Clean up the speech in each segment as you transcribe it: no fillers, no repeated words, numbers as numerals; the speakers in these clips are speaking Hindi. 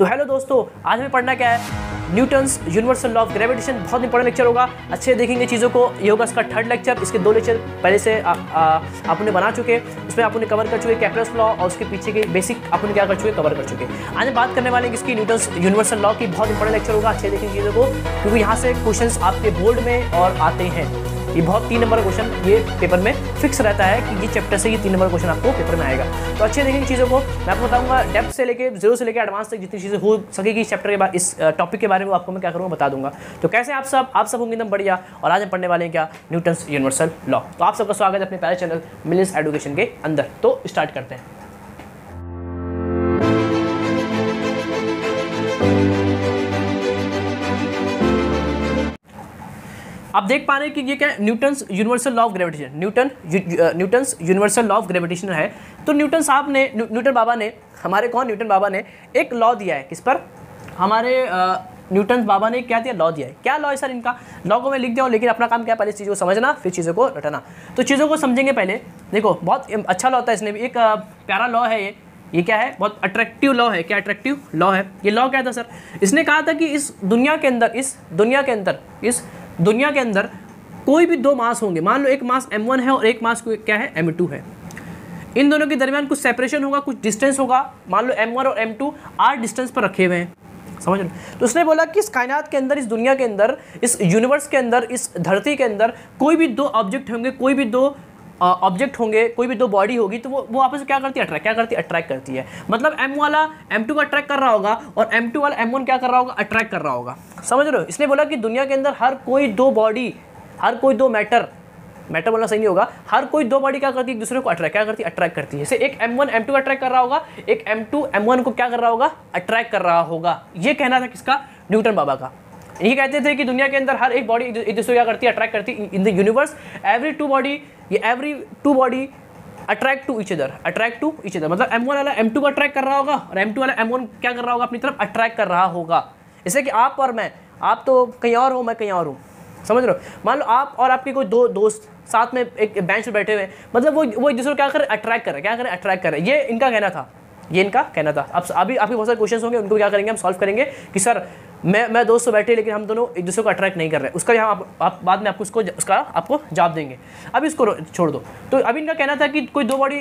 तो हेलो दोस्तों, आज हमें पढ़ना क्या है, Newton's universal law of gravitation. बहुत इंपॉर्टेंट लेक्चर होगा, अच्छे देखेंगे चीज़ों को। ये होगा इसका थर्ड लेक्चर। इसके 2 लेक्चर पहले से आपने बना चुके, उसमें आपने कवर कर चुके कैप्लर्स लॉ और उसके पीछे के बेसिक आपने क्या कर चुके, कवर कर चुके। आज हम बात करने वाले हैं इसकी न्यूटन्स यूनिवर्सल लॉ की। बहुत इंपॉर्टेंट लेक्चर होगा, अच्छे देखेंगे चीज़ों को, क्योंकि यहाँ से क्वेश्चन आपके बोर्ड में और आते हैं। ये बहुत 3 नंबर क्वेश्चन ये पेपर में फिक्स रहता है कि ये चैप्टर से ये 3 नंबर क्वेश्चन आपको पेपर में आएगा। तो अच्छे देखेंगे चीज़ों को। मैं आपको बताऊंगा डेप्थ से लेके 0 से लेकर एडवांस तक जितनी चीज़ें हो सकेगी इस चैप्टर के बाद, इस टॉपिक के बारे में आपको मैं क्या करूँगा बता दूंगा। तो कैसे आप सब होंगे एकदम बढ़िया। और आज हम पढ़ने वाले हैं क्या, न्यूटन्स यूनिवर्सल लॉ। तो आप सबका स्वागत है अपने प्यारे चैनल मिलियंस एजुकेशन के अंदर। तो स्टार्ट करते हैं। आप देख पा रहे हैं कि ये क्या है, Newton's universal law of gravitation. Newton's universal law of gravitation है। तो न्यूटन बाबा ने न्यूटन बाबा ने एक लॉ दिया है। किस पर? हमारे न्यूटन बाबा ने क्या दिया, लॉ दिया है। क्या लॉ है सर इनका? लॉ को मैं लिख दिया हूँ, लेकिन अपना काम क्या है, पहले चीज़ों को समझना फिर चीज़ों को रटना। तो चीज़ों को समझेंगे पहले। देखो बहुत अच्छा लॉ होता है, इसने भी एक प्यारा लॉ है ये क्या है, बहुत अट्रैक्टिव लॉ है। क्या अट्रैक्टिव लॉ है ये? लॉ क्या था सर? इसने कहा था कि इस दुनिया के अंदर कोई भी 2 मास होंगे। मान लो एक मास m1 है और एक मास क्या है, m2 है। इन दोनों के दरमियान कुछ सेपरेशन होगा, कुछ डिस्टेंस होगा। मान लो m1 और m2 r डिस्टेंस पर रखे हुए हैं, समझ लो। तो उसने बोला कि इस कायनात के अंदर, इस दुनिया के अंदर, इस यूनिवर्स के अंदर, इस धरती के अंदर कोई भी 2 ऑब्जेक्ट होंगे, कोई भी 2 बॉडी होगी, तो वो आपस में क्या करती है, अट्रैक्ट करती है। मतलब m वाला m2 को अट्रैक्ट कर रहा होगा और m2 वाला m1 क्या कर रहा होगा, अट्रैक्ट कर रहा होगा, समझ रहे हो। इसने बोला कि दुनिया के अंदर हर कोई 2 बॉडी, हर कोई 2 मैटर बोलना सही नहीं होगा, हर कोई 2 बॉडी क्या करती है, एक दूसरे को अट्रैक्ट करती है। जैसे एक m1 m2 को अट्रैक्ट कर रहा होगा, एक m2 m1 को क्या कर रहा होगा, अट्रैक्ट कर रहा होगा। ये कहना था किसका, न्यूटन बाबा का। ये कहते थे कि दुनिया के अंदर हर एक बॉडी एक दूसरे क्या करती है, अट्रैक्ट करती है। In the universe every two body attract to each other, मतलब m1 वाला m2 को अट्रैक्ट कर रहा होगा और m2 वाला m1 क्या कर रहा होगा, अपनी तरफ अट्रैक्ट कर रहा होगा। जैसे कि आप और मैं, आप तो कहीं और हो, मैं कहीं और हूँ, समझ रहे हो। मान लो आप और आपके कोई 2 दोस्त साथ में एक बेंच पर बैठे हुए हैं, मतलब वो एक दूसरे को क्या करें, अट्रैक्ट करें। ये इनका कहना था। अब अभी बहुत सारे क्वेश्चन होंगे, उनको क्या करेंगे, हम सॉल्व करेंगे कि सर मैं दोस्त से बैठे, लेकिन हम दोनों एक दूसरे को अट्रैक्ट नहीं कर रहे। उसका यहाँ आप बाद में आपको जवाब देंगे। अब इसको छोड़ दो। तो अभी इनका कहना था कि कोई 2 बॉडी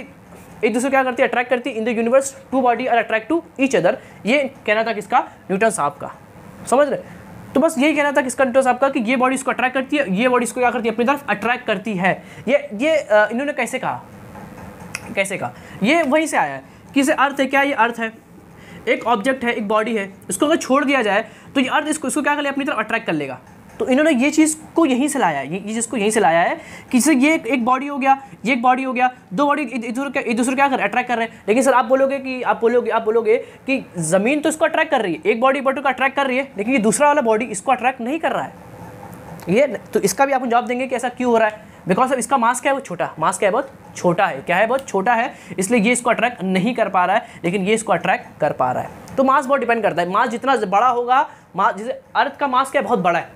एक दूसरे को क्या करती है, अट्रैक्ट करती है। In the universe 2 body are attract to each other. ये कहना था किसका, न्यूटन साहब का, समझ रहे। तो बस यही कहना था किसका, न्यूटन साहब का, कि ये बॉडी इसको अट्रैक्ट करती है, ये बॉडी इसको क्या करती है, अपनी तरफ अट्रैक्ट करती है। ये इन्होंने कैसे कहा, ये वहीं से आया है कि इसे अर्थ है। क्या ये अर्थ है? एक ऑब्जेक्ट है, एक बॉडी है, इसको अगर छोड़ दिया जाए तो ये अर्थ इसको क्या कर लेगा, अपनी तरफ अट्रैक्ट कर लेगा। तो इन्होंने ये चीज़ को यहीं से लाया है, ये चीज़ को यहीं से लाया है कि जैसे ये एक बॉडी हो गया, 2 बॉडी एक दूसरे क्या कर अट्रैक्ट कर रहे हैं। लेकिन सर आप बोलोगे कि ज़मीन तो इसको अट्रैक्ट कर रही है, एक बॉडी को अट्रैक्ट कर रही है, लेकिन ये दूसरा वाला बॉडी इसको अट्रैक्ट नहीं कर रहा है। ये तो इसका भी आप जवाब देंगे कि ऐसा क्यों हो रहा है। बिकॉज इसका मास क्या है, वो छोटा, बहुत छोटा है, इसलिए ये इसको अट्रैक्ट नहीं कर पा रहा है, लेकिन ये इसको अट्रैक्ट कर पा रहा है। तो मास बहुत डिपेंड करता है। मास जितना बड़ा होगा, जैसे अर्थ का मास क्या बहुत बड़ा है,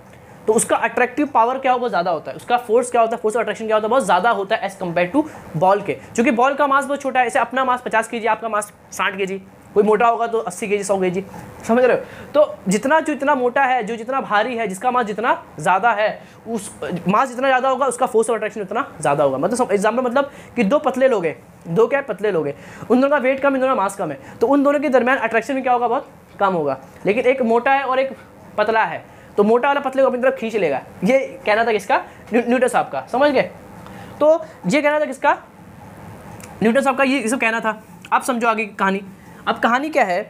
तो उसका अट्रैक्टिव पावर क्या होगा, ज़्यादा होता है। उसका फोर्स क्या होता है, फोर्स ऑफ अट्रैक्शन क्या होता है, बहुत ज़्यादा होता है एज कम्पेयर टू बॉल के। क्योंकि बॉल का मास बहुत छोटा है। ऐसे अपना मास 50 kg, आपका मास 60 kg, कोई मोटा होगा तो 80 kg 100 kg, समझ रहे हो। तो जितना मोटा है, जो जितना भारी है, जिसका मास जितना ज़्यादा है, उस मास जितना ज़्यादा होगा, उसका फोर्स ऑफ अट्रैक्शन उतना ज़्यादा होगा। मतलब एग्जाम्पल, मतलब कि 2 पतले लोग हैं, 2 क्या पतले लोग हैं, उन दोनों का वेट कम, इन दोनों का मास कम है, तो उन दोनों के दरमियान अट्रैक्शन में क्या होगा, बहुत कम होगा। लेकिन एक मोटा है और एक पतला है, तो मोटा वाला पतले को अपनी तरफ खींच लेगा। ये कहना था किसका, न्यूटन साहब का, समझ गए। तो ये कहना था किसका, न्यूटन साहब का, ये सब कहना था। आप समझो आगे की कहानी। अब कहानी क्या है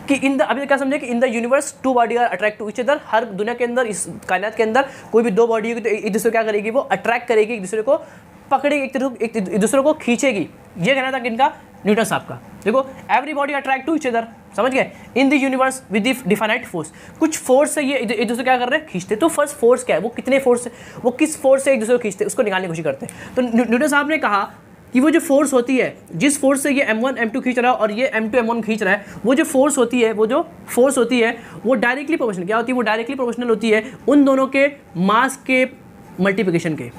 कि अभी क्या समझे कि in the universe 2 body are attract to each other. हर दुनिया के अंदर, इस कायनात के अंदर कोई भी 2 बॉडी होगी तो एक दूसरे को क्या करेगी, वो अट्रैक्ट करेगी, एक दूसरे को पकड़ेगी, एक दूसरे को खींचेगी। ये कहना था किनका, न्यूटन साहब का। देखो every body attract to each other, समझ गए, in the universe with definite force. कुछ फोर्स से ये एक दूसरे क्या कर रहे हैं, खींचते। तो फर्स्ट फोर्स क्या है, वो कितने फोर्स है, वो किस फोर्स से एक दूसरे को खींचते, उसको निकालने की कोशिश करते हैं। तो न्यूटन साहब ने कहा कि वो जो फोर्स होती है, जिस फोर्स से ये m1 m2 खींच रहा है और ये m2 m1 खींच रहा है, वो जो फोर्स होती है वो डायरेक्टली प्रोपोर्शनल क्या होती है, वो डायरेक्टली प्रोपोर्शनल होती है उन दोनों के मास के मल्टीप्लिकेशन के,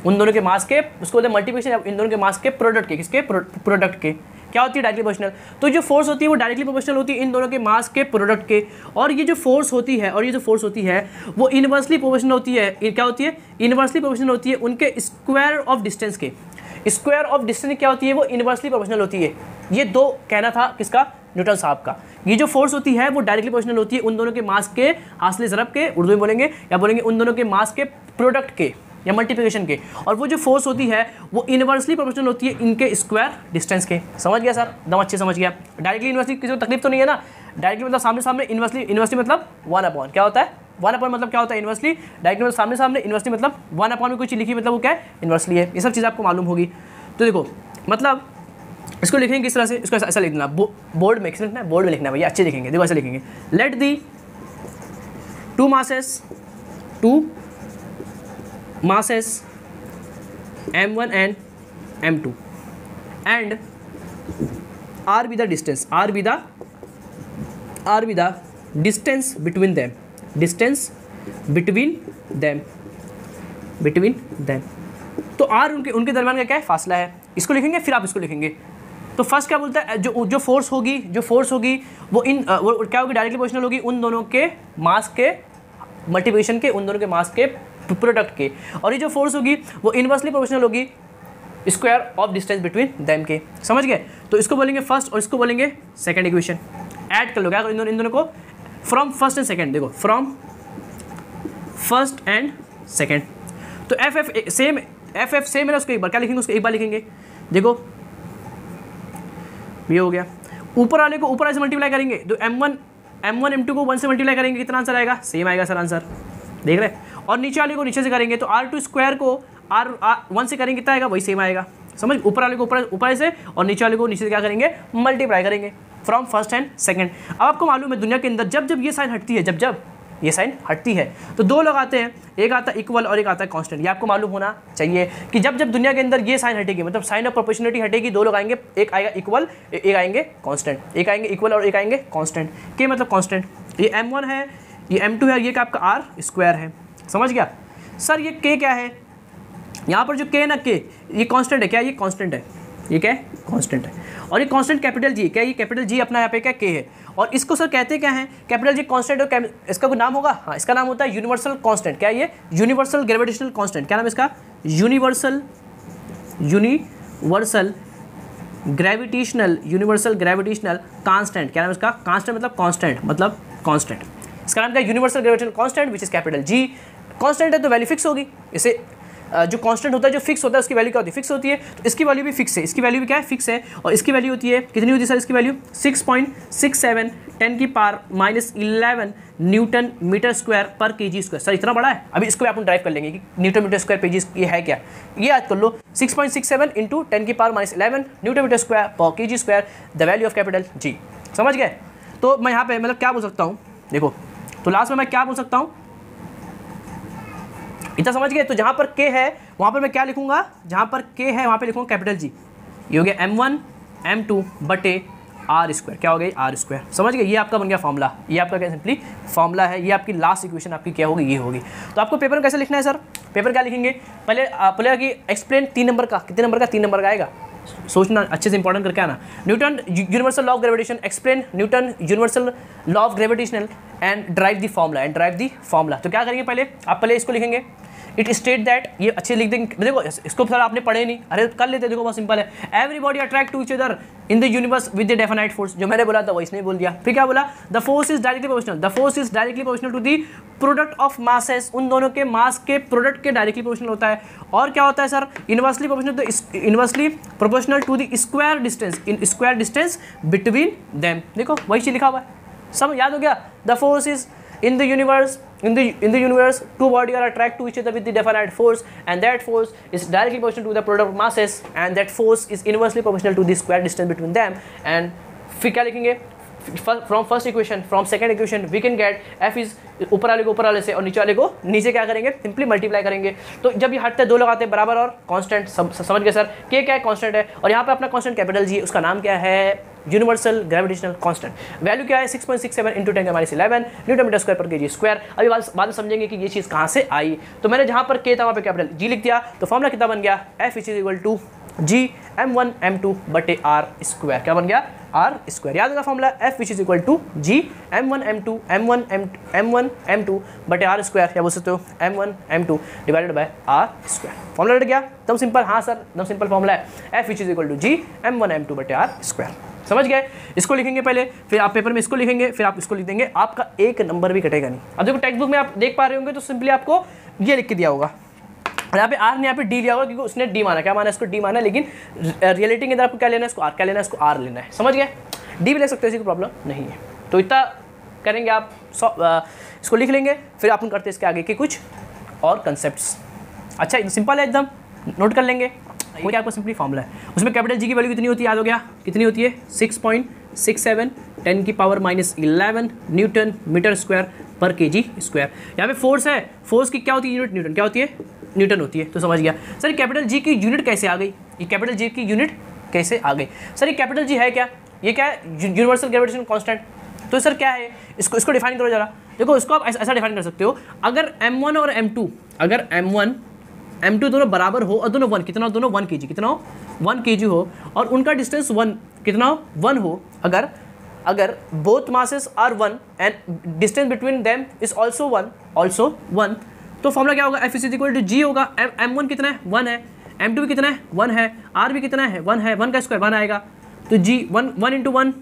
उन दोनों के मास के, उसको बोलते हैं मल्टीप्लिकेशन, इन दोनों के मास के प्रोडक्ट के, किसके प्रोडक्ट के, क्या होती है, डायरेक्टली प्रोपोर्शनल। तो जो फोर्स होती है वो डायरेक्टली प्रोपोर्शनल होती है इन दोनों के मास के प्रोडक्ट के, और ये जो फोर्स होती है वो इनवर्सली प्रोपोर्शनल होती है। क्या होती है, इनवर्सली प्रोपोर्शनल होती है उनके स्क्वायर ऑफ डिस्टेंस के। स्क्वायर ऑफ डिस्टेंस क्या होती है, वो इनवर्सली प्रोपोर्शनल होती है। ये दो कहना था किसका, न्यूटन साहब का। ये जो फोर्स होती है वो डायरेक्टली प्रोपोर्शनल होती है उन दोनों के मास के हासिल ज़रब के, उर्दू में बोलेंगे, या बोलेंगे उन दोनों के मास के प्रोडक्ट के या मल्टीप्लिकेशन के। और वो जो फोर्स होती है वो इनवर्सली प्रोपोर्शनल होती है इनके स्क्वायर डिस्टेंस के। समझ गया सर, एकदम अच्छे समझ गया। डायरेक्टली इनवर्सली किसी को तकलीफ तो नहीं है ना, डायरेक्टली मतलब सामने सामने, इनवर्सली मतलब 1/, क्या होता है 1/, मतलब क्या होता है इनवर्सली, डायरेक्टली मतलब सामने सामने, इनवर्सली मतलब 1/, में कोई चीज़ लिखी मतलब वो क्या है, इनवर्सली है। ये सब चीज़ आपको मालूम होगी। तो देखो मतलब इसको लिखेंगे किस तरह से, इसको ऐसा लिख देना, बोर्ड में लिखना है, बोर्ड में लिखना है भैया, अच्छे लिखेंगे। देखो ऐसे लिखेंगे, let the two masses m1 and m2 and r be the distance between them। तो r उनके दरमियान का क्या है, फासला है। इसको लिखेंगे, फिर आप इसको लिखेंगे। तो फर्स्ट क्या बोलता है, जो फोर्स होगी वो क्या होगी, डायरेक्टली प्रोपोर्शनल होगी उन दोनों के मास के मल्टीप्लिकेशन के, उन दोनों के मास के प्रोडक्ट के। और ये जो फोर्स होगी वो इनवर्सली प्रोपोर्शनल होगी square of distance between them के। समझ गए। तो इसको बोलेंगे फर्स्ट और इसको बोलेंगे सेकंड इक्वेशन। ऐड कर लो क्या, इन दोनों को फ्रॉम फर्स्ट एंड सेकंड। देखो फ्रॉम फर्स्ट एंड सेकंड। तो एफ सेम है ना, उसको एक बार क्या लिखेंगे, उसको एक बार लिखेंगे। देखो ये हो गया, ऊपर वाले को ऊपर से मल्टीप्लाई करेंगे, तो m1 m2 को 1 से मल्टीप्लाई करेंगे, कितना आंसर आएगा, सेम आएगा सर आंसर, देख रहे हैं। और नीचे वाले को नीचे से करेंगे तो r2 स्क्वायर को r1 से करेंगे, कितना आएगा, वही सेम आएगा। समझ, ऊपर वाले को ऊपर से और नीचे वाले को नीचे से क्या करेंगे, मल्टीप्लाई करेंगे फ्रॉम फर्स्ट एंड सेकंड। अब आपको मालूम है दुनिया के अंदर जब ये साइन हटती है, जब ये साइन हटती है तो दो लोग आते हैं, एक आता है इक्वल और एक आता है कांस्टेंट। ये आपको मालूम होना चाहिए कि जब दुनिया के अंदर ये साइन हटेगी, मतलब साइन ऑफ प्रोपोर्शनलिटी हटेगी, दो लोग आएंगे, एक आएगा इक्वल, एक आएंगे कांस्टेंट, एक आएंगे इक्वल और एक आएंगे कांस्टेंट। के मतलब कांस्टेंट, ये m1 है, ये m2 है, ये क्या आपका r स्क्वायर है। समझ गया सर। ये k क्या है, यहाँ पर जो k है ना, k ये कांस्टेंट है, क्या ये कांस्टेंट है, ये क्या है कांस्टेंट है। और ये कांस्टेंट कैपिटल जी, क्या ये कैपिटल जी अपना यहाँ पे क्या k है। और इसको सर कहते क्या है, कैपिटल जी कांस्टेंट, और इसका कोई नाम होगा, हाँ इसका नाम होता है यूनिवर्सल कांस्टेंट। क्या ये यूनिवर्सल ग्रेविटेशनल कांस्टेंट, क्या नाम है इसका, यूनिवर्सल ग्रेविटेशनल कांस्टेंट। क्या नाम है इसका, कांस्टेंट मतलब कांस्टेंट, इसका नाम क्या है, universal gravitational constant which is capital G. Constant है तो वैल्यू फिक्स होगी, इसे जो कांस्टेंट होता है, जो फिक्स होता है, उसकी वैल्यू क्या होती है, फिक्स होती है। तो इसकी वैल्यू भी फिक्स है, इसकी वैल्यू भी क्या है, फिक्स है। और इसकी वैल्यू होती है, कितनी होती है सर इसकी वैल्यू, 6.67 10⁻11 न्यूटन मीटर स्क्वायर पर kg स्क्वायर। सर इतना बड़ा है, अभी इसको अपन ड्राइव कर लेंगे कि न्यूटन मीटर स्क्वायर पेज ये है क्या, ये याद कर लो, 6.67 इंटू 10⁻11 न्यूटन मीटर स्क्वायर पर kg square, the value of capital G. समझ गए। तो मैं यहाँ पे मतलब क्या बोल सकता हूँ, देखो तो लास्ट में मैं क्या बोल सकता हूँ, इतना समझ गए। तो जहाँ पर k है वहाँ पर मैं क्या लिखूंगा, जहाँ पर k है वहाँ पे लिखूंगा कैपिटल जी। ये हो गया m1 m2 बटे r स्क्वायर, क्या हो गया r स्क्वायर। समझ गए, ये आपका बन गया फॉर्मूला, ये आपका क्या सिंपली फॉर्मूला है। ये आपकी लास्ट इक्वेशन आपकी क्या होगी, ये होगी। तो आपको पेपर में कैसे लिखना है सर, पेपर क्या लिखेंगे, पहले कि एक्सप्लेन 3 नंबर का, कितने नंबर का, 3 नंबर का आएगा, सोचना अच्छे से इंपॉर्टेंट करके आना। Newton universal law of gravitation, explain Newton universal law of gravitational and drive the formula. तो क्या करेंगे, पहले इसको लिखेंगे, इट स्टेट दैट, ये अच्छे लिख देंगे। देखो इसको सर आपने पढ़े नहीं, अरे कर लेते, देखो बहुत सिंपल है। Everybody attract to each other in the universe with the definite force, जो मैंने बोला था वो इसने बोल दिया। फिर क्या बोला, the force is directly proportional to the product of masses, उन दोनों के मास के प्रोडक्ट के डायरेक्टली प्रोपोर्शनल होता है। और क्या होता है sir, inversely proportional to the square distance between them. देखो वही चीज लिखा हुआ है, सब याद हो गया। The force is in the universe two bodies are attract to each other with the definite force, and that force is directly proportional to the product of masses, and that force is inversely proportional to the square distance between them। and फिर क्या लिखेंगे, from first equation, from second equation we can get f is ऊपर वाले को ऊपर वाले से और नीचे वाले को नीचे क्या करेंगे, सिंपली मल्टीप्लाई करेंगे। तो जब ये हटते दो लोग आते हैं बराबर और कांस्टेंट, समझ गए सर, के क्या है, कांस्टेंट है। और यहाँ पे अपना कांस्टेंट कैपिटल जी, उसका नाम क्या है, यूनिवर्सल ग्रेविटेशनल कांस्टेंट। वैल्यू क्या है, 6.67 इंटू 10⁻11 न्यूटन मीटर स्क्वायर पर kg स्क्वायर। अभी बाद में समझेंगे कि ये चीज़ कहाँ से आई। तो मैंने जहाँ पर के था वहाँ पे कैपिटल जी लिख दिया, तो फॉर्मूला कितना बन गया, f is equal to G m1 m2 बटे आर स्क्वायर, क्या बन गया आर स्क्वायर। याद होगा formula F which is equal to G m1 m2 बटे आर स्क्वायर, या बोल सकते हो m1 m2 divided by R square. Formula लग गया एकदम सिंपल। हाँ सर एकदम सिंपल फॉर्मूला है, F which is equal to G m1 m2 बटे आर स्क्वायर। समझ गए। इसको लिखेंगे पहले, फिर आप पेपर में इसको लिखेंगे, फिर आप इसको लिख देंगे, आपका एक नंबर भी कटेगा नहीं। अब देखो टेक्स्ट बुक में आप देख पा रहे होंगे तो सिंपली आपको ये लिख के दिया होगा, यहाँ पे आर ने यहाँ पे डी लिया होगा क्योंकि उसने डी माना, क्या माना इसको डी माना, लेकिन रियलिटी के अंदर आपको क्या लेना है, इसको आर, क्या लेना है इसको आर लेना है। समझ गए। डी भी ले सकते हो, ऐसी कोई प्रॉब्लम नहीं है। तो इतना करेंगे आप, इसको लिख लेंगे, फिर अपन करते हैं इसके आगे के कुछ और कंसेप्ट्स। अच्छा सिंपल है एकदम, नोट कर लेंगे। वो क्या आपका सिंपली फॉर्मूला है, उसमें कैपिटल जी की वैल्यू कितनी होती है, याद हो गया कितनी होती है 6.67 10⁻11 न्यूटन मीटर स्क्वायर पर केजी स्क्वायर। यहाँ पे फोर्स है, फोर्स की क्या होती है यूनिट, न्यूटन, क्या होती है न्यूटन होती है। तो समझ गया सर कैपिटल जी की यूनिट कैसे आ गई, ये कैपिटल जी की यूनिट कैसे आ गई। सर ये कैपिटल जी है क्या, ये क्या है यूनिवर्सल ग्रेविटेशन कांस्टेंट। तो सर क्या है, इसको डिफाइन करो जरा। देखो इसको आप ऐसा डिफाइन कर सकते हो, अगर m1 और m2, अगर m1 m2 दोनों बराबर हो और दोनों 1, कितना दोनों 1 kg, कितना हो 1 kg हो, और उनका डिस्टेंस 1 कितना हो 1 हो, अगर both masses are 1 and distance between them is also 1, तो फॉर्मूला क्या होगा, F is equal to G होगा। m1 कितना है 1 है, m2 भी कितना है 1 है, r भी कितना है 1 है, 1 का स्क्वायर 1 आएगा, तो जी 1 इंटू 1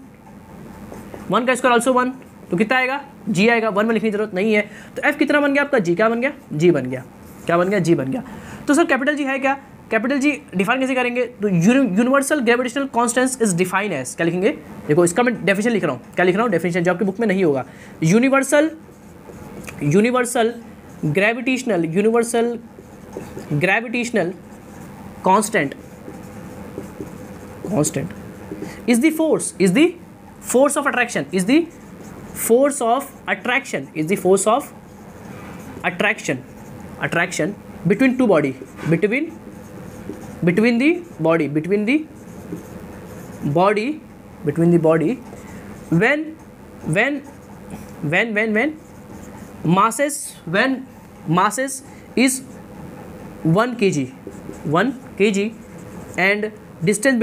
का स्क्वायर ऑल्सो 1, तो कितना आएगा g आएगा, 1 में लिखने की जरूरत नहीं है। तो f कितना बन गया आपका, g क्या बन गया, g बन गया, क्या बन गया g बन गया। तो सर कैपिटल जी है क्या, कैपिटल जी डिफाइन कैसे करेंगे, तो universal gravitational constant is define as, क्या लिखेंगे, देखो इसका मैं डेफिनेशन लिख रहा हूँ, क्या लिख रहा हूँ डेफिनेशन, जो आपकी बुक में नहीं होगा। Universal gravitational constant is the force of attraction between two body, between the body when masses is 1 kg and distance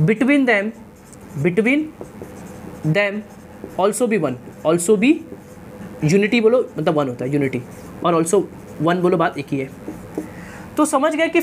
between them also be 1, also be unity बोलो मतलब 1 होता है यूनिटी, और ऑल्सो 1 बोलो बात एक ही है। तो समझ गए कि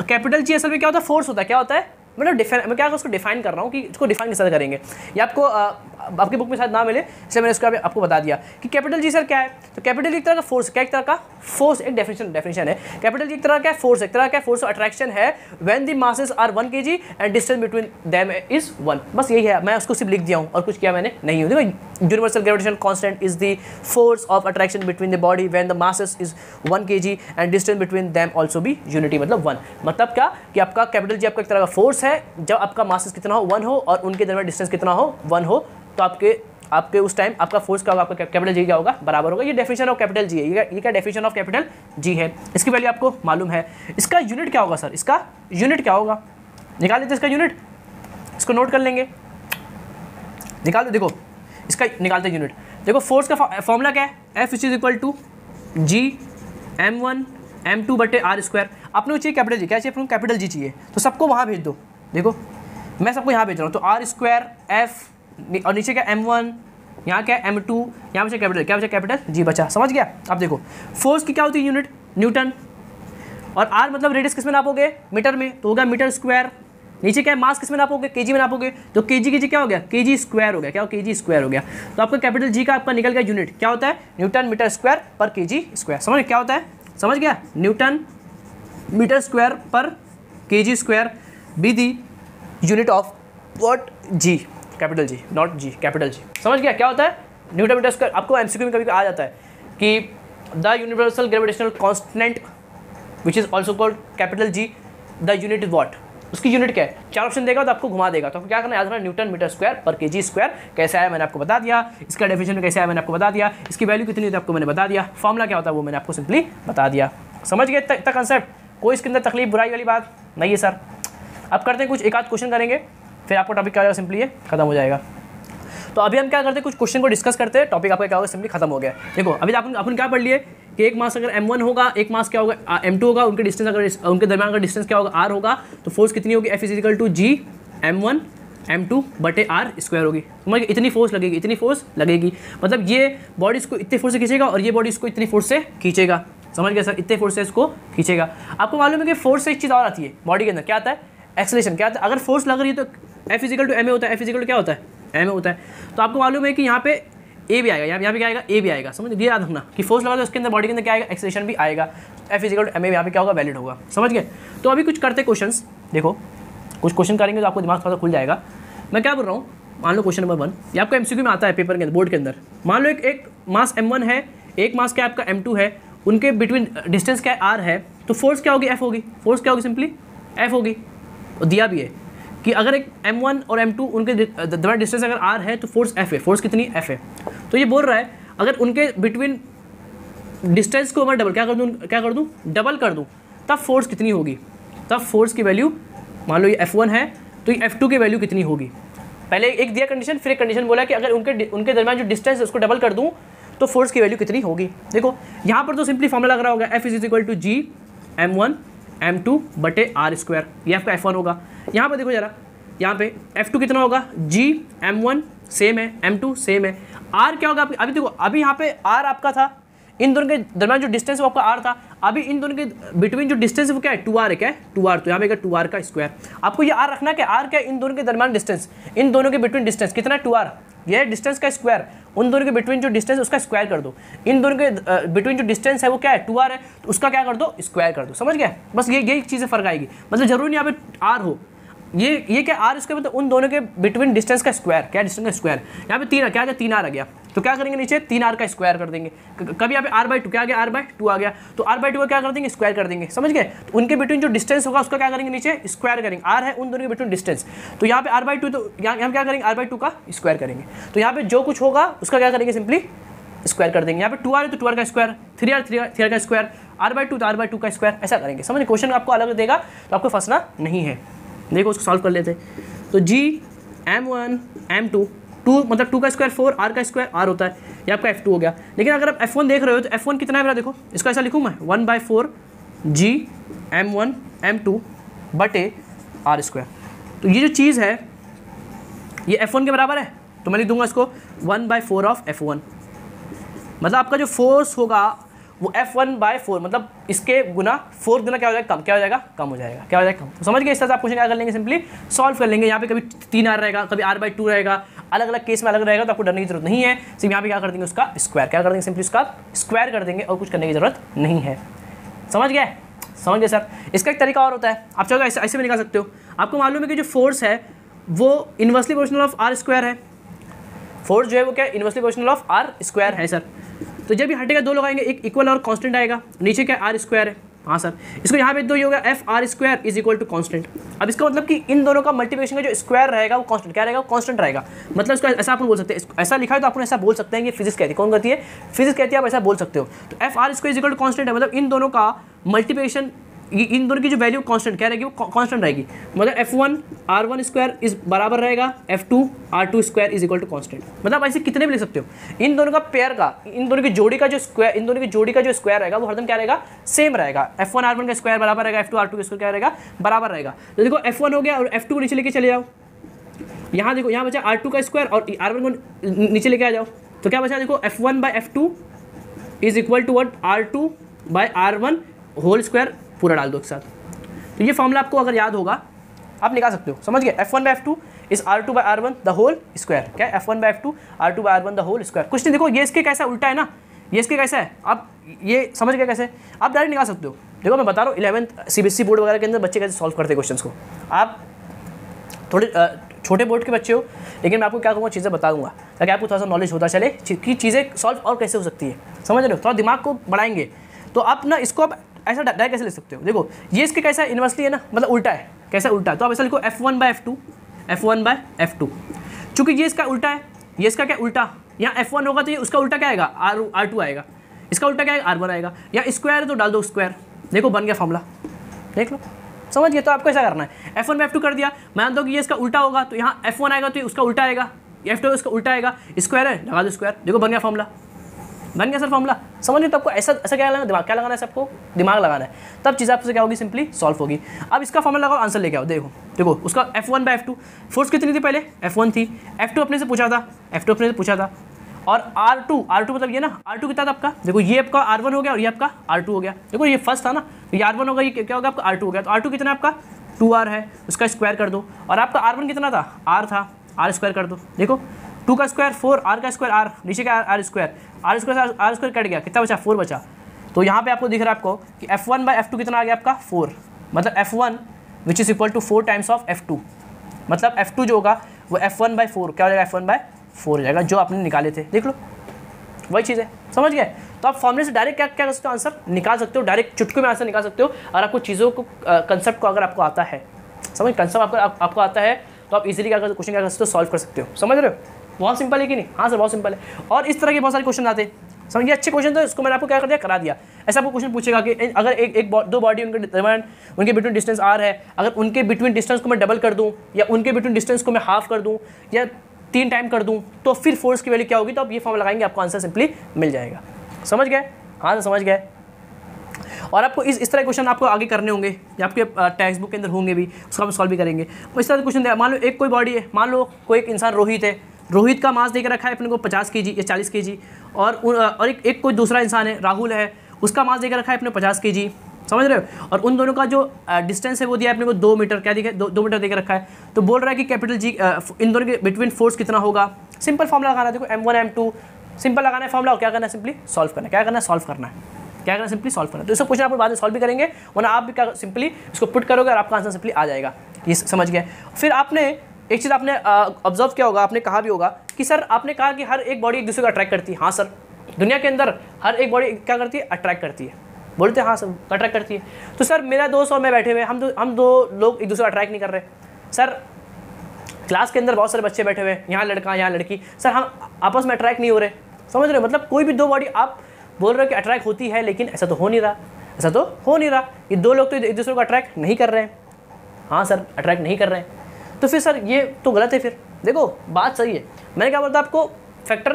कैपिटल जी असल में क्या होता है, फोर्स होता है, क्या होता है मतलब मैं क्या उसको डिफाइन कर रहा हूँ कि इसको डिफाइन कैसे करेंगे, ये आपको आपकी बुक में शायद ना मिले, इसलिए मैंने इसको आपको बता दिया कि कैपिटल जी सर क्या है। तो कैपिटल जी एक तरह का फोर्स, क्या एक तरह का फोर्स, एक डेफिनेशन है, कैपिटल जी एक तरह का फोर्स, एक तरह का फोर्स अट्रैक्शन है when the masses are 1 kg and distance between them is 1। बस यही है, मैं उसको सिर्फ लिख दिया हूँ और कुछ किया मैंने नहीं हूँ। देखो universal gravitational constant is the force of attraction between the body when the masses is 1 kg and distance between them also भी यूनिटी, मतलब 1। मतलब क्या कि आपका कैपिटल जी आपका एक तरह का फोर्स है, जब आपका मासेस कितना हो 1 हो और उनके दरमियान डिस्टेंस कितना हो 1 हो, तो आपके उस टाइम आपका फोर्स क्या होगा, आपका कैपिटल जी क्या होगा, बराबर होगा। ये डेफिनेशन ऑफ कैपिटल जी है, ये क्या डेफिनेशन ऑफ कैपिटल जी है, इसकी वैल्यू आपको मालूम है। इसका यूनिट क्या होगा सर, इसका यूनिट क्या होगा, निकाल लेते इसका यूनिट, इसको नोट कर लेंगे, निकाल दो। देखो इसका निकालते यूनिट, देखो फोर्स का फॉर्मूला क्या है, F is equal to G m1 m2 बटे आर स्क्वायर। आपने चाहिए कैपिटल जी, क्या चाहिए अपने कैपिटल जी चाहिए, तो सबको वहाँ भेज दो। देखो मैं सबको यहाँ भेज रहा हूँ, तो आर स्क्वायर एफ और नीचे क्या m1, यहाँ क्या m2, यहाँ बचा कैपिटल, क्या बचा कैपिटल जी बचा। समझ गया। अब देखो फोर्स की क्या होती है यूनिट न्यूटन, और आर मतलब रेडियस किस में नापोगे, मीटर में, तो होगा मीटर स्क्वायर। नीचे क्या है मास किस में नापोगे, केजी में नापोगे, तो केजी क्या हो गया, केजी स्क्वायर हो गया, क्या हो केजी स्क्वायर हो गया। तो आपका कैपिटल जी का आपका निकल गया यूनिट, क्या होता है न्यूटन मीटर स्क्वायर पर केजी स्क्वायर। समझ क्या होता है, समझ गया, न्यूटन मीटर स्क्वायर पर kg square be the unit of what, G capital G, not G capital G. समझ गया क्या होता है न्यूटन मीटर स्क्वायर। आपको एमसीक्यू में कभी आ जाता है कि the universal gravitational constant which is also called capital G, the unit is what, उसकी यूनिट क्या है। 4 ऑप्शन देगा तो आपको घुमा देगा, तो आपको क्या करना है, याद रखना न्यूटन मीटर स्क्वायर पर केजी स्क्वायर कैसे आया मैंने आपको बता दिया, इसका डेफिनेशन में कैसे आया मैंने आपको बता दिया, इसकी वैल्यू कितनी होती है आपको मैंने बता दिया, फॉर्मूला क्या होता है वो मैंने आपको सिंपली बता दिया। समझ गए इतना कंसेप्ट, कोई इसके अंदर तकलीफ बुराई वाली बात नहीं है सर। अब करते हैं कुछ एक आध क्वेश्चन करेंगे, फिर आपको टॉपिक क्या हो जाएगा, सिंपली ये खत्म हो जाएगा। तो अभी हम क्या करते हैं, कुछ क्वेश्चन को डिस्कस करते हैं, टॉपिक आपका क्या होगा, सिंपली खत्म हो गया। देखो अभी अपन क्या पढ़ लिए कि एक मास अगर m1 होगा, एक मास क्या होगा m2 होगा, उनके डिस्टेंस अगर उनके दरमियान अगर डिस्टेंस क्या होगा r होगा, तो फोर्स कितनी होगी, F = g m1 m2 बटे r स्क्वायर होगी। समझ गए, इतनी फोर्स लगेगी, इतनी फोर्स लगेगी, मतलब ये बॉडी इसको इतने फोर्स से खींचेगा और ये बॉडी इसको इतनी फोर्स से खींचेगा। समझ गए सर, इतने फोर्स से इसको खींचेगा। आपको मालूम है कि फोर्स से एक चीज़ और आती है बॉडी के अंदर, क्या आता है, एक्सेलरेशन। क्या आता है, अगर फोर्स लग रही है तो F = ma होता है, F = क्या होता है, ma होता है। तो आपको मालूम है कि यहाँ पे ए भी आएगा, यहाँ पे क्या आएगा, ए भी आएगा। समझ ये याद रखना कि फोर्स लगा तो उसके अंदर बॉडी के अंदर क्या आएगा, एक्सेलरेशन भी आएगा। F = ma यहाँ पे क्या होगा, वैलिड होगा। समझ गए। तो अभी कुछ करते क्वेश्चंस, देखो कुछ क्वेश्चन करेंगे तो आपको दिमाग थोड़ा खुल जाएगा। मैं क्या बोल रहा हूँ, मान लो क्वेश्चन नंबर 1, ये आपका MCQ में आता है पेपर के अंदर, बोर्ड के अंदर। मान लो एक मास m1 है, एक मास क्या आपका m2 है, उनके बिटवीन डिस्टेंस क्या r है, तो फोर्स क्या होगी, F होगी। फोर्स क्या होगी, सिंपली F होगी। और दिया भी है कि अगर एक m1 और m2 उनके दरमियान डिस्टेंस अगर r है तो फोर्स F है। फोर्स कितनी, F है। तो ये बोल रहा है अगर उनके बिटवीन डिस्टेंस को मैं क्या कर दूँ, डबल कर दूँ, तब फोर्स कितनी होगी, तब फोर्स की वैल्यू, मान लो ये F1 है तो ये F2 की वैल्यू कितनी होगी। पहले एक दिया कंडीशन, फिर एक कंडीशन बोला कि अगर उनके दरमियान जो डिस्टेंस है उसको डबल कर दूँ तो फोर्स की वैल्यू कितनी होगी। देखो यहाँ पर तो सिंपली फॉर्मूला लग रहा होगा, F = g m1 m2 बटे r स्क्वायर, ये आपका F1 होगा। यहाँ पर देखो जरा, यहाँ पे F2 कितना होगा, g m1 सेम है, m2 सेम है, r क्या होगा, अभी देखो अभी यहाँ पे r आपका था, इन दोनों के दरमियान जो डिस्टेंस है वो आपका r था, अभी इन दोनों के बिटवीन जो डिस्टेंस है वो क्या है, 2r है। क्या है, 2r, तो यहाँ पे 2r का स्क्वायर। आपको ये r रखना है कि r क्या है, इन दोनों के दरमियान डिस्टेंस, इन दोनों के बिटवीन डिस्टेंस कितना है, 2r, ये डिस्टेंस का स्क्वायर, उन दोनों के बिटवीन जो डिस्टेंस है उसका स्क्वायर कर दो, इन दोनों के बिटवीन जो डिस्टेंस है वो क्या है, 2r है, तो उसका क्या कर दो, स्क्वायर कर दो। समझ गए, बस यही चीज़ें फर्क आएगी, मतलब जरूरी नहीं यहाँ पे r हो, ये क्या r स्क्वायर मतलब उन दोनों के बिटवीन डिस्टेंस का स्क्वायर। क्या डिस्टेंस का स्क्वायर, यहाँ पे 3 क्या 3r आ गया, तो क्या करेंगे नीचे 3r का स्क्वायर कर देंगे। कभी यहाँ पे r/2 क्या आ गया, r/2 आ गया, तो r/2 का क्या कर देंगे, स्क्वायर कर देंगे। समझ गए, तो उनके बिटवीन जो डिस्टेंस होगा उसका क्या करेंगे, नीचे स्क्वायर करेंगे। r है उन दोनों के बिटवीन डिस्टेंस, तो यहाँ पे r/2, तो यहाँ क्या करेंगे, r/2 का स्क्वायर करेंगे। तो यहाँ पे जो कुछ होगा उसका क्या करेंगे, सिंपली स्क्वायर कर देंगे। यहाँ पे 2r है तो 2r का स्क्वायर, 3r का स्क्वायर, r/2 तो r/2 का स्क्वायर, ऐसा करेंगे। समझ, क्वेश्चन आपको अलग देगा तो आपको फंसना नहीं है। देखो उसको सॉल्व कर लेते हैं। तो g m1 m2, 2 मतलब 2 का स्क्वायर 4, r का स्क्वायर r होता है, ये आपका F2 हो गया। लेकिन अगर आप F1 देख रहे हो तो F1 कितना है मेरा, देखो इसको ऐसा लिखूँ मैं 1/4 g m1 m2 बटे r स्क्वायर। तो ये जो चीज़ है ये F1 के बराबर है, तो मैं लिख दूंगा इसको 1/4 ऑफ F1, मतलब आपका जो फोर्स होगा वो F1/4, मतलब इसके गुना 4 गुना क्या हो जाएगा, कम, क्या हो जाएगा, कम हो जाएगा, क्या हो जाएगा, कम। तो समझ गए, इस तरह से आप क्वेश्चन क्या कर लेंगे, सिंपली सॉल्व कर लेंगे। यहाँ पे कभी 3r रहेगा, कभी r/2 रहेगा, अलग अलग केस में अलग रहेगा, तो आपको डरने की जरूरत नहीं है। सिर्फ यहाँ पे क्या कर देंगे, उसका स्क्वायर, क्या कर देंगे, सिंपली उसका स्क्वायर कर देंगे और कुछ करने की जरूरत नहीं है। समझ गए सर। इसका एक तरीका और होता है, आप चाहो ऐसे भी निकाल सकते हो। आपको मालूम है कि जो फोर्स है वो inversely proportional of r square है। फोर्स जो है वो क्या inversely proportional of r square है सर। तो जब ये हटेगा 2 लगाएंगे, एक इक्वल और कांस्टेंट आएगा, नीचे क्या r स्क्वायर है। हाँ सर, इसको यहाँ पे 2 ही होगा, F(r²) = कांस्टेंट। अब इसका मतलब कि इन दोनों का मल्टीप्लिकेशन का जो स्क्वायर रहेगा वो कांस्टेंट, क्या रहेगा, कांस्टेंट रहेगा। मतलब इसको ऐसा आप बोल सकते हैं, ऐसा लिखा है तो आप ऐसा बोल सकते हैं कि फिजिक्स कहती है, कौन कहती है, फिजिक्स कहती है, आप ऐसा बोल सकते हो। तो F(r²) = कांस्टेंट है, मतलब इन दोनों का मल्टीप्लिकेशन, इन दोनों की जो वैल्यू कांस्टेंट क्या रहेगी, वो कांस्टेंट रहेगी। मतलब F1 r1² इस बराबर रहेगा F2 r2² = कांस्टेंट। मतलब ऐसे कितने भी लिख सकते हो, इन दोनों का पेयर का, इन दोनों की जोड़ी का जो स्क्वायर, इन दोनों की जोड़ी का जो स्क्वायर रहेगा वो हरदम क्या रहेगा, सेम रहेगा। F1 r1 का स्क्वायर बराबर रहेगा, F2 r2 का स्क्वायर क्या रहेगा, बराबर रहेगा। तो देखो F1 हो गया और F2 को नीचे लेके चले जाओ, यहाँ देखो यहाँ बचा r2 का स्क्वायर और r1 को नीचे लेके आ जाओ, तो क्या बचा, देखो F1/F2 = r2/r1 होल स्क्वायर पूरा डाल दो एक साथ। तो ये फॉर्मूला आपको अगर याद होगा आप निकाल सकते हो। समझ गए, F1/F2 = r2/r1 the whole square. क्या है, F1/F2 r2/r1 the whole square. कुछ नहीं, देखो ये इसके कैसा उल्टा है ना, ये इसके कैसा है, आप ये समझ गए कैसे, आप डायरेक्ट निकाल सकते हो। देखो मैं बता रहा हूँ 11th CBSE बोर्ड वगैरह के अंदर बच्चे कैसे सॉल्व करते हैं क्वेश्चन को। आप थोड़े छोटे बोर्ड के बच्चे हो, लेकिन मैं आपको क्या कहूँगा, चीज़ें बताऊँगा ताकि आपको थोड़ा सा नॉलेज होता चले कि चीज़ें सॉल्व और कैसे हो सकती है। समझ रहे हो, थोड़ा दिमाग को बढ़ाएंगे तो आप ना इसको आप ऐसा डायरेक्ट कैसे ले सकते हो। देखो ये इसके कैसा इन्वर्सली है ना, मतलब उल्टा है, कैसा उल्टा है, तो आप ऐसा लिखो F1/F2 चूँकि ये इसका उल्टा है, ये इसका क्या उल्टा, यहाँ F1 होगा तो ये उसका उल्टा क्या आएगा, R2 आएगा, इसका उल्टा क्या आएगा, R1 आएगा। यहाँ स्क्वायर है तो डाल दो स्क्वायर, देखो बन गया फॉर्मूला, देख लो, समझ गए। तो आपको ऐसा करना है, F1/F2 कर दिया, मैं मानता हूँ कि ये इसका उल्टा होगा तो यहाँ F1 आएगा तो ये उसका उल्टा आएगा, F2 इसका उल्टा आएगा, स्क्वायर है लगा दो स्क्वायर, देखो बन गया फॉर्मूला, बन गया सर फॉर्मूला। समझ लो, तो आपको ऐसा ऐसा क्या लगाना, दिमाग क्या लगाना है सबको, दिमाग लगाना है, तब चीज़ आपसे क्या होगी, सिंपली सॉल्व होगी। अब इसका फॉर्मूला लगाओ, आंसर लेके आओ। देखो देखो उसका F1/F2 फोर्स कितनी थी पहले, F1 थी, F2 अपने से पूछा था, F2 अपने से पूछा था, और R2 मतलब ये ना, R2 कितना था आपका, देखो ये आपका R1 हो गया और ये आपका R2 हो गया। देखो ये फर्स्ट था ना, ये R1 होगा, ये क्या होगा आपका R2 हो गया। तो R2 कितना आपका 2R है, उसका स्क्वायर कर दो, और आपका R1 कितना था, R था, R स्क्वायर कर दो। देखो 2 का स्क्वायर 4, R का स्क्वायर R, नीचे का R square, R square cut गया, कितना बचा 4 बचा। तो यहाँ पे आपको दिख रहा है आपको कि F1/F2 कितना आ गया आपका 4, मतलब F1 which is equal to 4 times of F2, मतलब F2 जो होगा वो F1/4 क्या हो जाएगा, F1/4 हो जाएगा, जो आपने निकाले थे। देख लो वही चीज़ है, समझ गए। तो आप फॉर्मूले से डायरेक्ट क्या क्या कर सकते हो, आंसर निकाल सकते हो, डायरेक्ट चुटकी में आंसर निकाल सकते हो। और आपको चीज़ों को कंसेप्ट को अगर आपको आता है, समझ कंसेप्ट आपको आता है, तो आप इजीली क्या कर क्वेश्चन क्या कर सकते हो, सॉल्व कर सकते हो। समझ रहे हो, बहुत सिंपल है कि नहीं, हाँ सर बहुत सिंपल है। और इस तरह के बहुत सारे क्वेश्चन आते हैं, समझिए अच्छे क्वेश्चन, तो इसको मैंने आपको क्या कर दिया, करा दिया। ऐसा आपको क्वेश्चन पूछेगा कि अगर दो बॉडी उनके दरमियान उनके बिटवीन डिस्टेंस R है, अगर उनके बिटवीन डिस्टेंस को मैं डबल कर दूँ, या उनके बिटवीन डिस्टेंस को मैं हाफ कर दूँ, या 3 टाइम कर दूँ, तो फिर फोर्स की वैल्यू क्या होगी। तो आप ये फॉर्म लगाएंगे, आपको आंसर सिंपली मिल जाएगा। समझ गए, हाँ तो समझ गए। और आपको इस तरह के क्वेश्चन आपको आगे करने होंगे, या आपके टेक्स्ट बुक के अंदर होंगे भी, उसका हम सॉल्व भी करेंगे। इस तरह के क्वेश्चन दिया, मान लो एक कोई बॉडी है, मान लो कोई एक इंसान रोहित है, रोहित का मास देकर रखा है अपने को 50 kg या 40 kg, और एक कोई दूसरा इंसान है राहुल है, उसका मास देकर रखा है अपने 50 kg, समझ रहे हो। और उन दोनों का जो डिस्टेंस है वो दिया है अपने को 2 मीटर, क्या दिखा है 2 मीटर देकर रखा है। तो बोल रहा है कि कैपिटल G इन दोनों के बिटवीन फोर्स कितना होगा। सिंपल फॉर्मूला लगाना है, देखो M1 M2 सिंपल लगाना है फॉर्मूला, क्या करना है सिंपली सॉल्व करना है, क्या करना है सॉल्व करना है, क्या करना है सिंपली सॉल्व करना है। तो इसको क्वेश्चन आप बाद में सॉल्व भी करेंगे, वरना आप भी क्या सिंपली इसको पुट करोगे और आपका आंसर सिंपली आ जाएगा। ये समझ गए। फिर आपने एक चीज़ आपने ऑब्जर्व किया होगा, आपने कहा भी होगा कि सर आपने कहा कि हर एक बॉडी एक दूसरे को अट्रैक्ट करती है। हाँ सर, दुनिया के अंदर हर एक बॉडी क्या करती है, अट्रैक्ट करती है। बोलते हैं हाँ सर अट्रैक्ट करती है। तो सर मेरा दोस्त और मैं बैठे हुए, हम दो लोग एक दूसरे को अट्रैक्ट नहीं कर रहे। सर क्लास के अंदर बहुत सारे बच्चे बैठे हुए, यहाँ लड़का यहाँ लड़की, सर हम आपस में अट्रैक्ट नहीं हो रहे। समझ रहे हो, मतलब कोई भी दो बॉडी आप बोल रहे हो कि अट्रैक्ट होती है, लेकिन ऐसा तो हो नहीं रहा, ऐसा तो हो नहीं रहा। ये दो लोग तो एक दूसरे को अट्रैक्ट नहीं कर रहे हैं। हाँ सर अट्रैक्ट नहीं कर रहे हैं, तो फिर सर ये तो गलत है। फिर देखो बात सही है, मैंने क्या बोलता आपको फैक्टर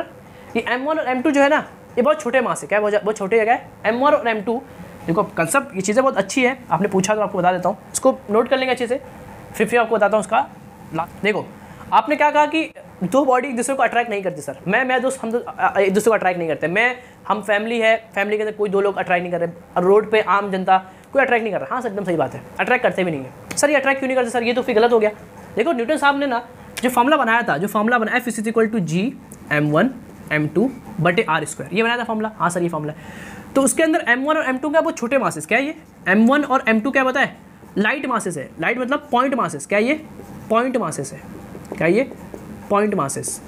कि M1 और M2 जो है ना, ये बहुत छोटे मास है। क्या बहुत छोटे जगह है M1 और M2। देखो कंसेप्ट ये चीज़ें बहुत अच्छी है, आपने पूछा तो आपको बता देता हूँ, इसको नोट कर लेंगे अच्छे से, फिर आपको बताता हूँ उसका। देखो आपने क्या कहा कि दो बॉडी एक दूसरे को अट्रैक्ट नहीं करती। सर मैं दोस्त हम एक दूसरे को अट्रैक्ट नहीं करते। हम फैमिली है, फैमिली के अंदर कोई दो लोग अट्रैक्ट नहीं कर रहे, और रोड पे आम जनता कोई अट्रैक्ट नहीं कर रहा। हाँ सर एकदम सही बात है, अट्रैक्ट करते भी नहीं है। सर ये अट्रैक्ट क्यों नहीं करते सर, ये तो फिर गलत हो गया। देखो न्यूटन साहब ने ना जो फॉर्मूला बनाया था, जो फॉर्मूला बनाया F = G M1 M2/R², ये बनाया था फॉर्मूला। हाँ सर ये फॉर्मूला है। तो उसके अंदर M1 और M2 क्या वो छोटे मासेस, क्या ये M1 और M2 क्या बताए, लाइट मासेस है। लाइट मतलब पॉइंट मासेस, क्या ये पॉइंट मासेस है, क्या ये पॉइंट मासेस।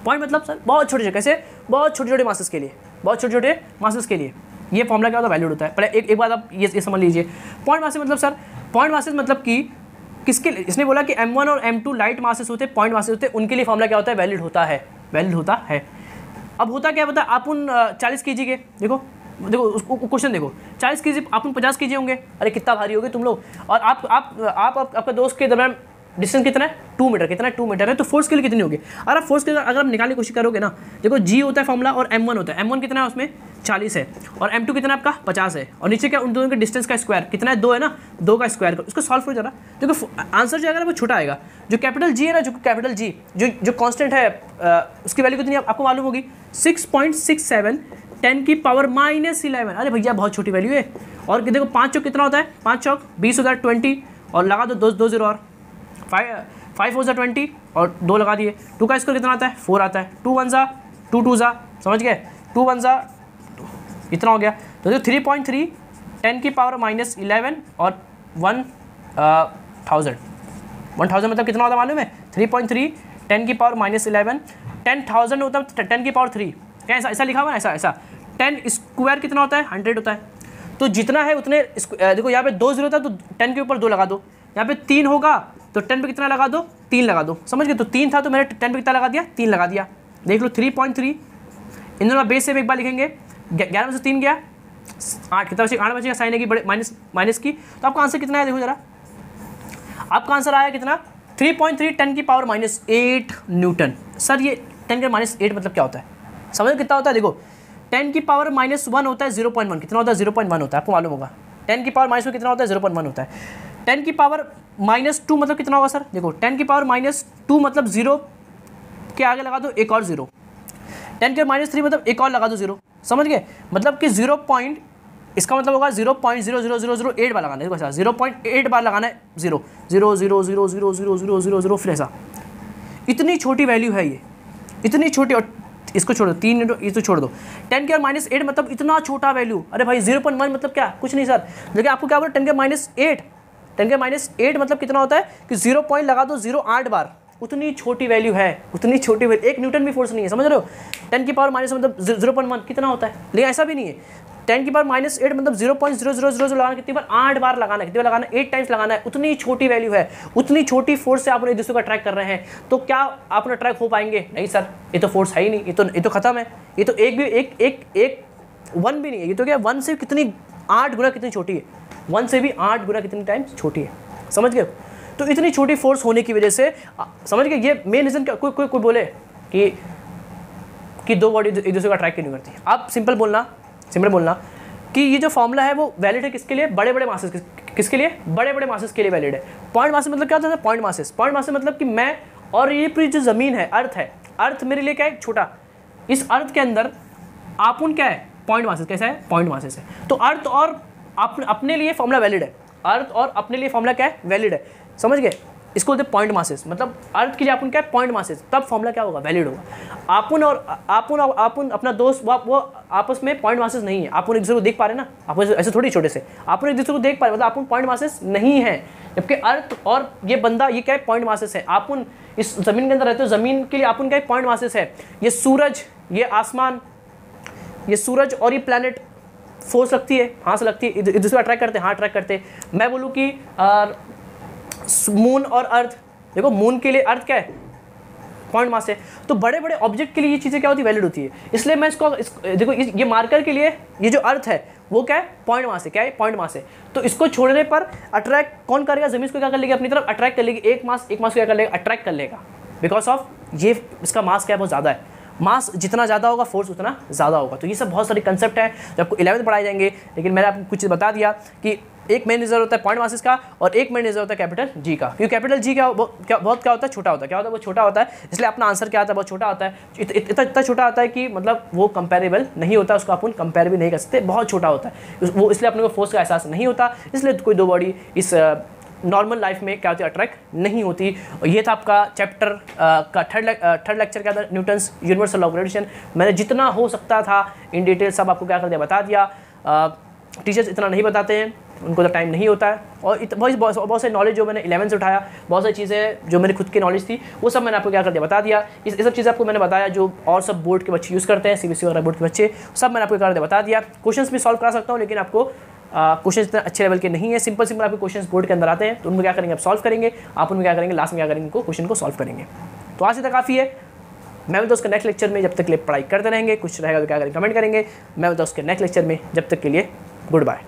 पॉइंट मतलब सर बहुत छोटे छोटे, कैसे बहुत छोटे छोटे मासेस के लिए, बहुत छोटे छोटे मासेस के लिए ये फॉर्मूला क्या होता है, वैल्यूड होता है। पहले एक बात आप ये समझ लीजिए, पॉइंट मासेस मतलब सर पॉइंट मासेस मतलब कि किसके, इसने बोला कि M1 और M2 लाइट मासेस होते हैं, पॉइंट मासेस होते हैं, उनके लिए फॉर्मूला क्या होता है, वैलिड होता है, वैलिड होता है। अब होता क्या पता, आप उन 40 kg के देखो क्वेश्चन देखो, 40 kg आप उन 50 kg होंगे, अरे कितना भारी होगे तुम लोग। और आपका दोस्त के दरम्यान डिस्टेंस कितना है 2 मीटर, कितना है 2 मीटर है, तो फोर्स के लिए कितनी होगी। और आप फोर्स के अगर आप निकालने की कोशिश करोगे ना, देखो G होता है फॉर्मूला और M1 होता है। M1 कितना है उसमें 40 है, और M2 कितना आपका 50 है, और नीचे क्या उन दोनों के डिस्टेंस का स्क्वायर कितना है 2 है ना, 2 का स्क्वायर करो, उसको सॉल्व करो जरा। देखो आंसर जो है वो छोटा आएगा। जो कैपिटल G है ना, जो कैपिटल G जो कांस्टेंट है उसकी वैल्यू कितनी आपको मालूम होगी, 6.67 10⁻⁻11। अरे भैया बहुत छोटी वैल्यू है। और देखो 5 चौक कितना होता है, 5 चौक 20 होता है 20, और लगा दो 2 0 और 5 4 20 और 2 लगा दिए। 2 का स्क्वायर कितना आता है 4 आता है, 2 1 ज़ा 2 2 ज़ा, समझ गए 2 1 ज़ा इतना हो गया। तो देखो 3.3 10⁻⁻11 और 1000 मतलब कितना होता है मालूम है, 3.3 10⁻⁻11 10,000 होता है 10⁻3। क्या ऐसा लिखा हुआ है, ऐसा 10 स्क्वायर कितना होता है 100 होता है। तो जितना है उतने देखो यहाँ पे 2 0 था तो 10 के ऊपर 2 लगा दो, यहाँ पे 3 होगा तो 10 पे कितना लगा दो 3 लगा दो, समझ गए। तो 3 था तो मैंने 10 पे कितना लगा दिया 3 लगा दिया। देख लो 3.3 इन दोनों बेस से एक बार लिखेंगे, 11 में से 3 गया 8, कितना बचे 8 बचेगा, साइन है कि बड़े माइनस की। तो आपका आंसर कितना है देखो जरा, आपका आंसर आया कितना 3.3 10 की पावर -8 न्यूटन। सर ये 10 के -8 मतलब क्या होता है, समझ कितना होता है? देखो 10 की पावर -1 होता है 0.1, कितना होता है 0.1 होता है, आपको मालूम होगा। 10 की पावर -1 कितना होता है 0.1 होता है। 10 की पावर -2 मतलब कितना होगा सर? देखो 10 की पावर -2 मतलब 0 के आगे लगा दो एक और 0, 10 के -3 मतलब एक और लगा दो 0, समझ गए? मतलब कि 0 पॉइंट, इसका मतलब होगा 0.00008 बार लगाना है, देखो ऐसा 0.8 बार लगाना है 0 0 0 0 0 0 0 0 0 फिर ऐसा। इतनी छोटी वैल्यू है ये, इतनी छोटी। और इसको छोड़ दो 3 ये तो छोड़ दो। 10 के -8 मतलब इतना छोटा वैल्यू। अरे भाई 0.1 मतलब क्या, कुछ नहीं सर। देखिए आपको क्या बोला 10 के -8, 10 के -8 मतलब कितना होता है कि 0 पॉइंट लगा दो 0 8 बार, उतनी छोटी वैल्यू है, उतनी छोटी वैल्यू, 1 न्यूटन भी फोर्स नहीं है, समझ रहे हो? 10 की पावर माइनस मतलब 0.1 कितना होता है, लेकिन ऐसा भी नहीं है। 10 की पावर -8 मतलब 0.0000 लगाना, कितनी बार 8 बार लगाना है, कितनी बार लगाना है 8 टाइम्स लगाना है, उतनी छोटी वैल्यू है। उतनी छोटी फोर्स से आप एक दूसरे को अट्रैक्ट कर रहे हैं, तो क्या आप अट्रैक्ट हो पाएंगे? नहीं सर, ये तो फोर्स है ही नहीं, ये तो खत्म है। ये तो एक भी एक 1 भी नहीं है, ये तो क्या 1 से कितनी 8 गुना कितनी छोटी है, 1 से भी 8 गुना कितनी टाइम्स छोटी है, समझ गए? तो इतनी छोटी फोर्स होने की वजह से समझ गए, ये मेन रीजन क्या, कोई बोले कि दो बॉडी एक दूसरे को अट्रैक्ट नहीं करती। आप सिंपल बोलना कि ये जो फॉर्मूला है वो वैलिड है किसके लिए? बड़े बड़े मासेस, किसके लिए? बड़े बड़े मासेस के लिए वैलिड है। पॉइंट मासेस मतलब क्या होता है? पॉइंट मासेस मतलब कि मैं और ये पूरी जो ज़मीन है, अर्थ है, अर्थ मेरे लिए क्या है? छोटा। इस अर्थ के अंदर आपुन क्या है? Point masses. कैसा है? पॉइंट मासेस है। तो अर्थ और अपने लिए फॉर्मूला वैलिड है, अर्थ और अपने लिए फॉर्मूला क्या है? वैलिड है, समझ गए? इसको बोलते हैं पॉइंट मासेस, मतलब अर्थ के लिए अपन क्या है? पॉइंट मासेस, तब फॉर्मूला क्या होगा? वैलिड होगा। आपुन अपना दोस्त वो आपस में पॉइंट मासेस नहीं है। आपुन एक दूसरे को देख पा रहे ना, आप ऐसे थोड़ी छोटे से आपुन एक दूसरे को देख पा रहे, मतलब आपुन पॉइंट मासेस नहीं है। जबकि अर्थ और ये बंदा ये क्या है? पॉइंट मासेस है। आपुन इस जमीन के अंदर रहते हो, जमीन के लिए आपुन क्या है? पॉइंट मासेस है। ये सूरज, ये आसमान, ये सूरज और ये प्लैनेट फोर्स लगती है, हाँ से लगती है, एक दूसरे को अट्रैक्ट करते हैं, हाँ अट्रैक्ट करते हैं। मैं बोलूँ कि मून और अर्थ, देखो मून के लिए अर्थ क्या है? पॉइंट मास है। तो बड़े बड़े ऑब्जेक्ट के लिए ये चीज़ें क्या होती है? वैलिड होती है। इसलिए मैं देखो ये मार्कर के लिए ये जो अर्थ है वो क्या है? पॉइंट मास है। क्या है? पॉइंट मास है। तो इसको छोड़ने पर अट्रैक्ट कौन करेगा? जमीन को क्या कर लेगी? अपनी तरफ अट्रैक्ट कर लेगी। एक मास को क्या कर लेगा? अट्रैक्ट कर लेगा, बिकॉज ऑफ ये इसका मास क्या है? बहुत ज़्यादा है। मास जितना ज़्यादा होगा फोर्स उतना ज़्यादा होगा। तो ये सब बहुत सारे कंसेप्ट हैं जो आपको 11th पढ़ाए जाएंगे, लेकिन मैंने आपको कुछ बता दिया कि एक मेन रिजल्ट होता है पॉइंट मासेस का और एक मेन रिजल्ट होता है कैपिटल जी का। क्योंकि कैपिटल जी क्या बहुत क्या होता है? छोटा होता है। क्या होता है? वो छोटा होता है, इसलिए अपना आंसर क्या आता है? बहुत छोटा होता है। इतना छोटा होता है कि मतलब वो कंपेरेबल नहीं होता, उसको अपन कंपेयर भी नहीं कर सकते, बहुत छोटा होता है वो, इसलिए अपने को फोर्स का एहसास नहीं होता। इसलिए कोई दो बॉडी इस नॉर्मल लाइफ में क्या होती है? अट्रैक्ट नहीं होती। और ये था आपका चैप्टर का थर्ड लेक्चर क्या था? Newton's universal law of gravitation. मैंने जितना हो सकता था इन डिटेल सब आपको क्या कर दिया? बता दिया। टीचर्स इतना नहीं बताते हैं, उनको तो टाइम नहीं होता है। और बहुत सारी नॉलेज जो मैंने 11 से उठाया, बहुत सारी चीज़ें जो मेरी खुद की नॉलेज थी वो सब मैंने आपको क्या कर दिया? बता दिया। ये सब चीज़ें आपको मैंने बताया जो और सब बोर्ड के बच्चे यूज़ करते हैं, CBSE वगैरह बोर्ड के बच्चे, सब मैंने आपको क्या कर दिया? बता दिया। क्वेश्चंस भी सॉल्व करा सकता हूँ, लेकिन आपको क्वेश्चन इतने अच्छे लेवल के नहीं है। सिंपल आपके क्वेश्चन बोर्ड के अंदर आते हैं, तो उनको क्या करेंगे? आप सॉल्व करेंगे। आप उनको क्या करेंगे? लास्ट में क्या करेंगे? उनको क्वेश्चन को सॉल्व करेंगे। तो आज तक काफ़ी है। मैं तो उसके नेक्स्ट लेक्चर में जब तक के लिए पढ़ाई करते रहेंगे, कुछ रहेगा तो क्या करेंगे? कमेंट करेंगे। मैं तो उसके नेक्स्ट लेक्चर में जब तक के लिए गुड बाय।